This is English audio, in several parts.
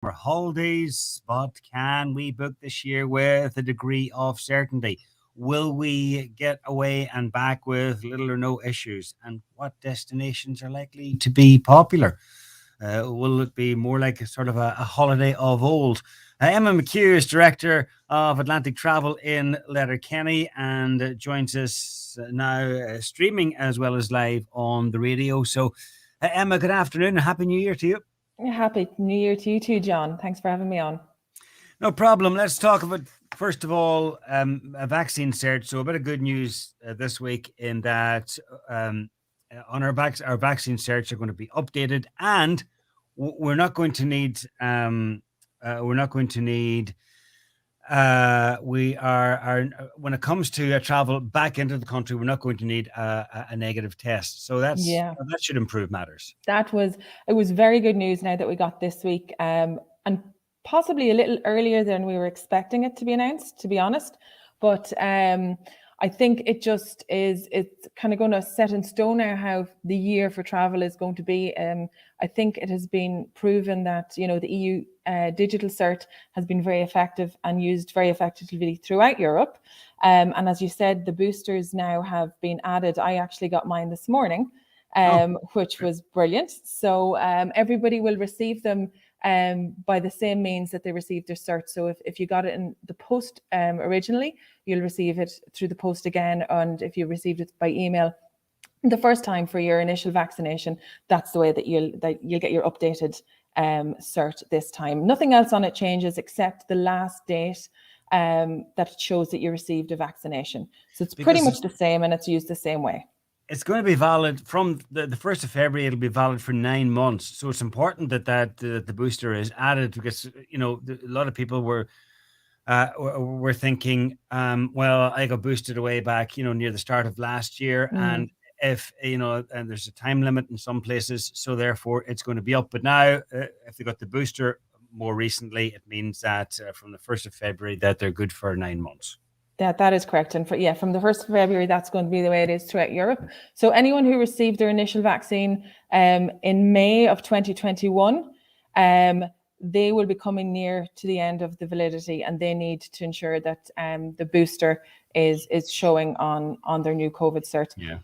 summer holidays, but can we book this year with a degree of certainty? Will we get away and back with little or no issues? And what destinations are likely to be popular? Will it be more like a sort of a holiday of old? Emma McHugh is director of Atlantic Travel in Letterkenny and joins us now streaming as well as live on the radio. So, Emma, good afternoon and Happy New Year to you. Happy New Year to you too, John. Thanks for having me on. No problem. Let's talk about, first of all, a vaccine search. So, a bit of good news this week in that on our vaccine search are going to be updated, and we're not going to need we're not going to need we are when it comes to travel back into the country, we're not going to need a negative test. So that should improve matters. It was very good news now that we got this week, and possibly a little earlier than we were expecting it to be announced, to be honest. But I think it's kind of going to set in stone now how the year for travel is going to be. I think it has been proven that, the EU digital cert has been very effective and used very effectively throughout Europe. And as you said, the boosters now have been added. I actually got mine this morning, which was brilliant. So everybody will receive them by the same means that they received their cert. So if you got it in the post originally, you'll receive it through the post again. And if you received it by email the first time for your initial vaccination, that's the way that you'll get your updated cert this time. Nothing else on it changes except the last date that shows that you received a vaccination. So it's pretty much the same and it's used the same way. It's going to be valid from the 1st of February. It'll be valid for 9 months. So it's important that the booster is added because, a lot of people were thinking, well, I got boosted away back, near the start of last year. And if, and there's a time limit in some places, so therefore it's going to be up. But now if they got the booster more recently, it means that from the 1st of February that they're good for 9 months. That is correct. And from the 1st of February, that's going to be the way it is throughout Europe. So anyone who received their initial vaccine in May of 2021, they will be coming near to the end of the validity, and they need to ensure that the booster is showing on their new COVID cert. Yeah.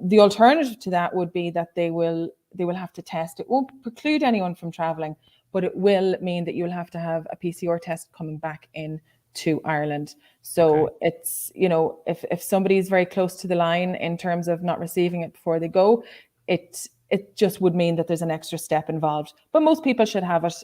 The alternative to that would be that they will have to test. It won't preclude anyone from traveling, but it will mean that you will have to have a PCR test coming back in to Ireland. So it's, if somebody is very close to the line in terms of not receiving it before they go, it just would mean that there's an extra step involved. But most people should have it,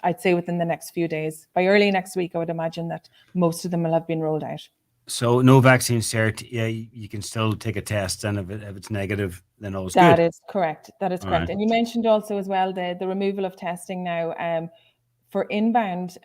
I'd say, within the next few days. By early next week, I would imagine that most of them will have been rolled out. So no vaccine cert, you can still take a test, and if it's negative, then all's good. That is correct. That is correct. Right. And you mentioned also as well the removal of testing now for inbound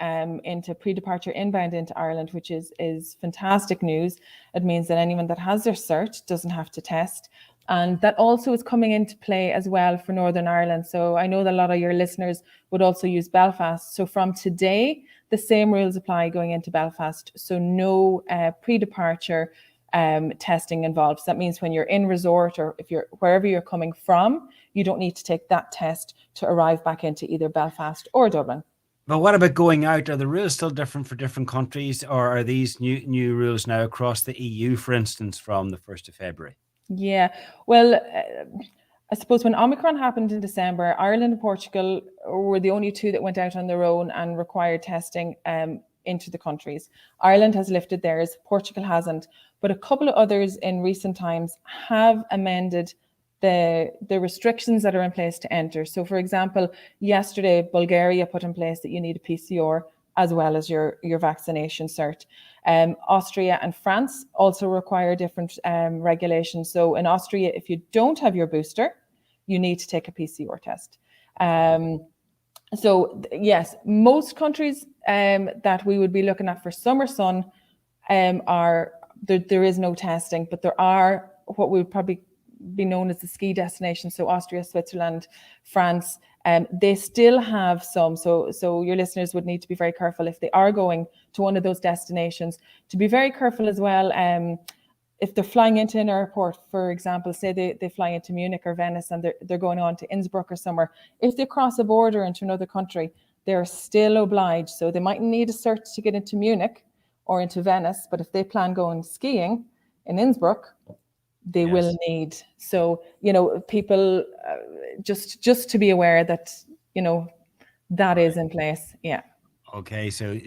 into pre-departure inbound into Ireland, which is fantastic news. It means that anyone that has their cert doesn't have to test. And that also is coming into play as well for Northern Ireland. So I know that a lot of your listeners would also use Belfast. So from today, the same rules apply going into Belfast. So no pre-departure testing involved. So that means when you're in resort or if you're wherever you're coming from, you don't need to take that test to arrive back into either Belfast or Dublin. But what about going out? Are the rules still different for different countries, or are these new rules now across the EU, for instance, from the 1st of February? Yeah, well, I suppose when Omicron happened in December, Ireland and Portugal were the only two that went out on their own and required testing into the countries. Ireland has lifted theirs, Portugal hasn't, but a couple of others in recent times have amended the restrictions that are in place to enter. So for example, yesterday, Bulgaria put in place that you need a PCR as well as your vaccination cert. Austria and France also require different regulations. So in Austria, if you don't have your booster, you need to take a PCR test. So yes, most countries that we would be looking at for summer sun there is no testing, but there are what we would probably be known as the ski destination. So Austria, Switzerland, France, they still have some. So your listeners would need to be very careful if they are going to one of those destinations, to be very careful as well. If they're flying into an airport, for example, say they fly into Munich or Venice and they're going on to Innsbruck or somewhere, if they cross a border into another country, they're still obliged. So they might need a cert to get into Munich or into Venice, but if they plan going skiing in Innsbruck, they will Yes. need. So, people just to be aware that, that All is right. in place. Yeah. Okay, so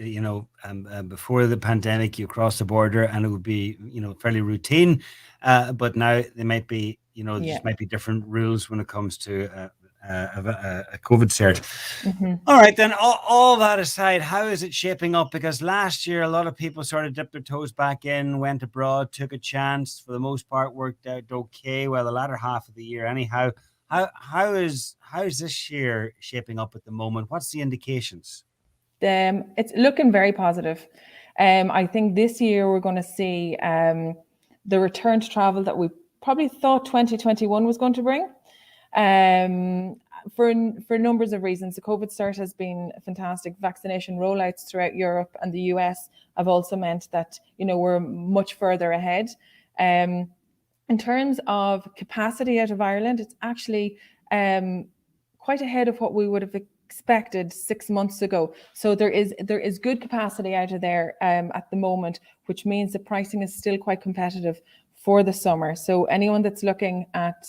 before the pandemic, you cross the border and it would be fairly routine, but now there might be there Yeah. just might be different rules when it comes to a COVID cert. Hmm. All right, then all that aside, how is it shaping up? Because last year a lot of people sort of dipped their toes back in, went abroad, took a chance. For the most part, worked out okay. Well, the latter half of the year, anyhow. How is this year shaping up at the moment? What's the indications? It's looking very positive. I think this year we're going to see the return to travel that we probably thought 2021 was going to bring. Um, for numbers of reasons, the COVID start has been fantastic. Vaccination rollouts throughout Europe and the US have also meant that we're much further ahead. Um, in terms of capacity out of Ireland, it's actually quite ahead of what we would have expected 6 months ago. So there is good capacity out of there at the moment, which means the pricing is still quite competitive for the summer. So anyone that's looking at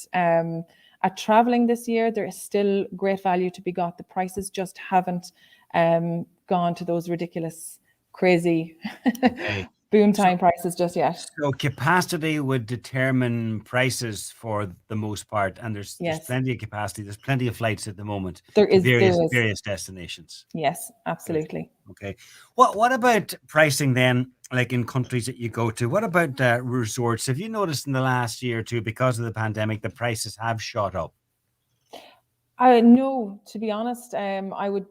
traveling this year, there is still great value to be got. The prices just haven't gone to those ridiculous, crazy Okay. boom So time prices just yet. So capacity would determine prices for the most part, and there's Yes, plenty of capacity. There's plenty of flights at the moment there to is. There various is. various destinations. Yes, Good. absolutely. Okay. What about pricing then? Like in countries that you go to, what about resorts? Have you noticed in the last year or two, because of the pandemic, the prices have shot up? No, to be honest, I would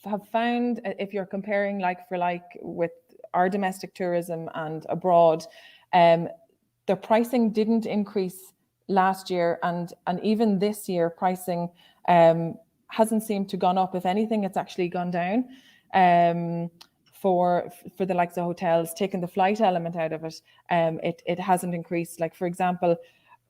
have found if you're comparing like for like with our domestic tourism and abroad, um, the pricing didn't increase last year, and even this year, pricing um, hasn't seemed to gone up. If anything, it's actually gone down. Um, for the likes of hotels, taking the flight element out of it, it hasn't increased. Like for example,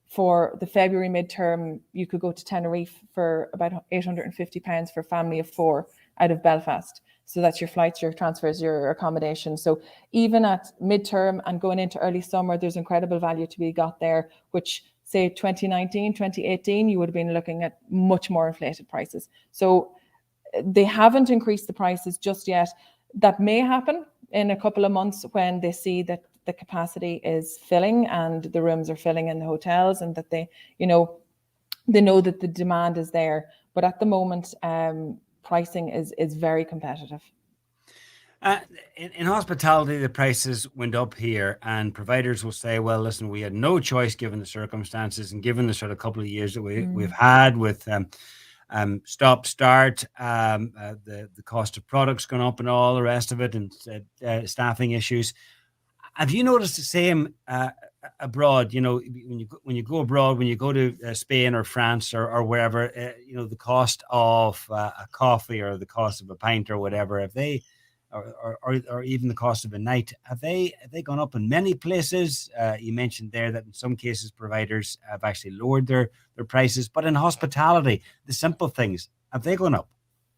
for the February midterm, you could go to Tenerife for about £850 for a family of four out of Belfast. So that's your flights, your transfers, your accommodation. So even at midterm and going into early summer, there's incredible value to be got there, which say 2019, 2018, you would have been looking at much more inflated prices. So they haven't increased the prices just yet. That may happen in a couple of months when they see that the capacity is filling and the rooms are filling in the hotels, and that they know that the demand is there. But at the moment, pricing is very competitive. Uh, in hospitality, the prices went up here, and providers will say, "Well, listen, we had no choice given the circumstances and given the sort of couple of years that we've had with stop start, the cost of products gone up and all the rest of it, and staffing issues." Have you noticed the same abroad? When you go abroad, when you go to Spain or France or wherever, the cost of a coffee or the cost of a pint or whatever, have they, or even the cost of a night, have they gone up in many places? You mentioned there that in some cases providers have actually lowered their prices, but in hospitality, the simple things, have they gone up?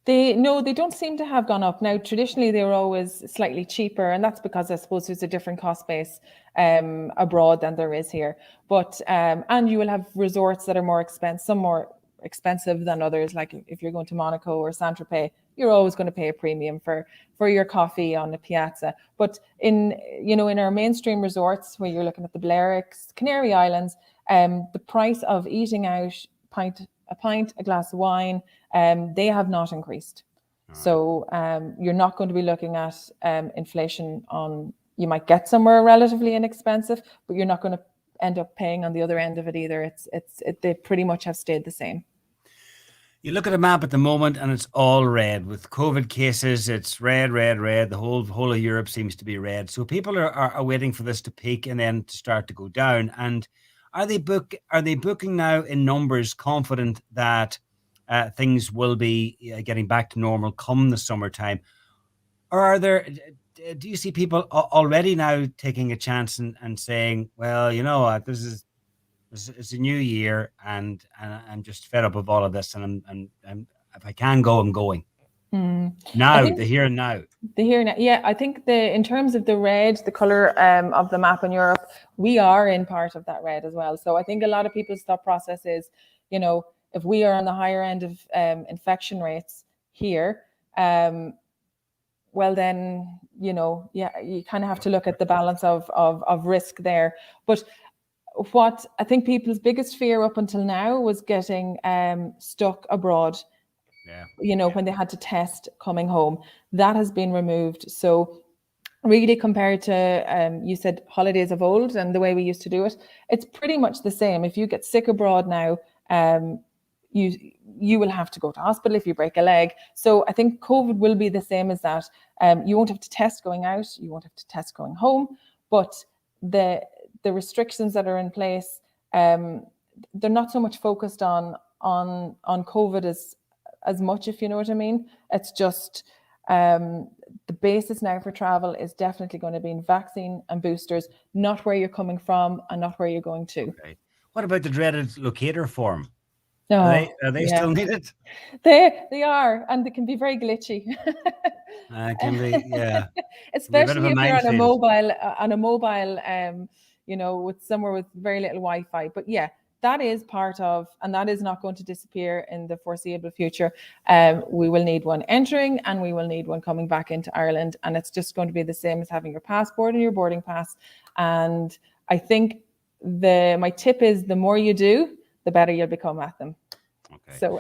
They don't seem to have gone up. Now, traditionally, they were always slightly cheaper, and that's because I suppose there's a different cost base abroad than there is here. But and you will have resorts that are more expensive, some more expensive than others. Like if you're going to Monaco or Saint Tropez, you're always going to pay a premium for your coffee on the piazza. But in our mainstream resorts, where you're looking at the Balearics, Canary Islands, the price of eating out a pint, a glass of wine, they have not increased. All right. So you're not going to be looking at inflation on. You might get somewhere relatively inexpensive, but you're not going to end up paying on the other end of it either. They pretty much have stayed the same. You look at a map at the moment and it's all red. With COVID cases, it's red, red, red. The whole of Europe seems to be red. So people are waiting for this to peak and then to start to go down. And are they booking now in numbers, confident that things will be getting back to normal come the summertime? Or do you see people already now taking a chance and saying, well, you know what, it's a new year, and I'm just fed up of all of this, and I'm if I can go, I'm going. Now, think the here and now. the here now, yeah, I think in terms of the red, the color of the map in Europe, we are in part of that red as well. So I think a lot of people's thought process is, if we are on the higher end of infection rates here, well then, yeah, you kind of have to look at the balance of risk there. But what I think people's biggest fear up until now was getting stuck abroad. When they had to test coming home, that has been removed. So really, compared to you said holidays of old and the way we used to do it, it's pretty much the same. If you get sick abroad now, you will have to go to hospital if you break a leg. So I think COVID will be the same as that. You won't have to test going out, you won't have to test going home, but the restrictions that are in place, they're not so much focused on COVID as much, if you know what I mean. It's just the basis now for travel is definitely going to be in vaccine and boosters, not where you're coming from and not where you're going to. Okay. What about the dreaded locator form? No, Are they still needed? They are, and they can be very glitchy. Can be, yeah. Especially if you're on a mobile, with somewhere with very little Wi-Fi. But yeah, that is part of, and that is not going to disappear in the foreseeable future. We will need one entering, and we will need one coming back into Ireland, and it's just going to be the same as having your passport and your boarding pass. And I think my tip is the more you do, the better you'll become at them. Okay. So,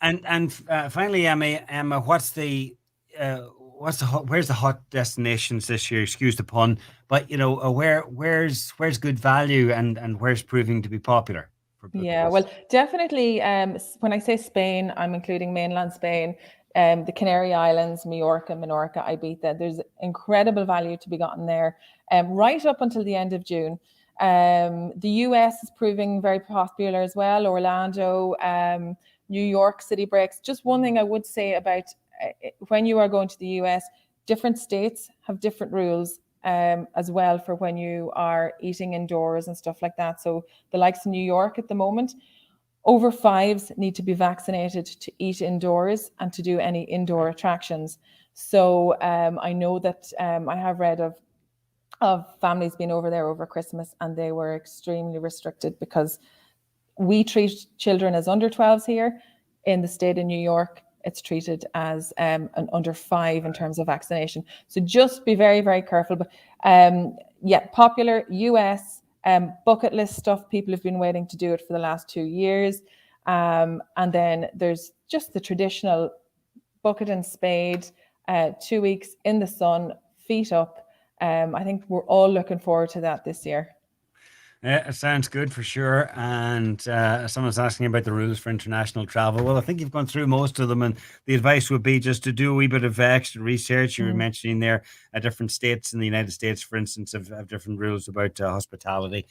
and finally, Emma, where's the hot destinations this year? Excuse the pun, but where's good value and where's proving to be popular for bookings? Yeah, well, definitely. When I say Spain, I'm including mainland Spain, the Canary Islands, Mallorca, Menorca, Ibiza. There's incredible value to be gotten there, right up until the end of June. The US is proving very popular as well. Orlando, New York city breaks. Just one thing I would say about when you are going to the US, different states have different rules as well for when you are eating indoors and stuff like that. So the likes of New York at the moment, over 5s need to be vaccinated to eat indoors and to do any indoor attractions. So I know that I have read of families being over there over Christmas, and they were extremely restricted because we treat children as under 12s here. In the state of New York, it's treated as an under 5 in terms of vaccination. So just be very, very careful. But yeah, popular US bucket list stuff. People have been waiting to do it for the last 2 years. And then there's just the traditional bucket and spade, 2 weeks in the sun, feet up. I think we're all looking forward to that this year. It sounds good for sure. And someone's asking about the rules for international travel. Well, I think you've gone through most of them, and the advice would be just to do a wee bit of extra research. You were mentioning there different states in the United States, for instance, have different rules about hospitality.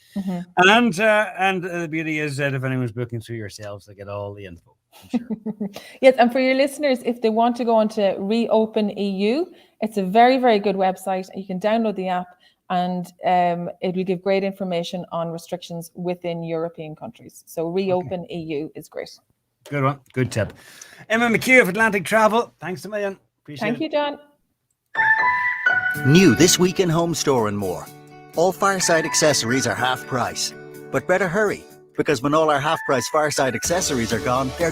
And the beauty is that if anyone's booking through yourselves, they get all the info. I'm sure. Yes, and for your listeners, if they want to go on to Reopen EU, it's a very, very good website. You can download the app, and it will give great information on restrictions within European countries. So Reopen EU is great. Good one. Good tip. Emma McHugh of Atlantic Travel. Thanks a million. Appreciate it. Thank you, John. New this week in Home Store and more. All Fireside accessories are half price. But better hurry, because when all our half price Fireside accessories are gone, they're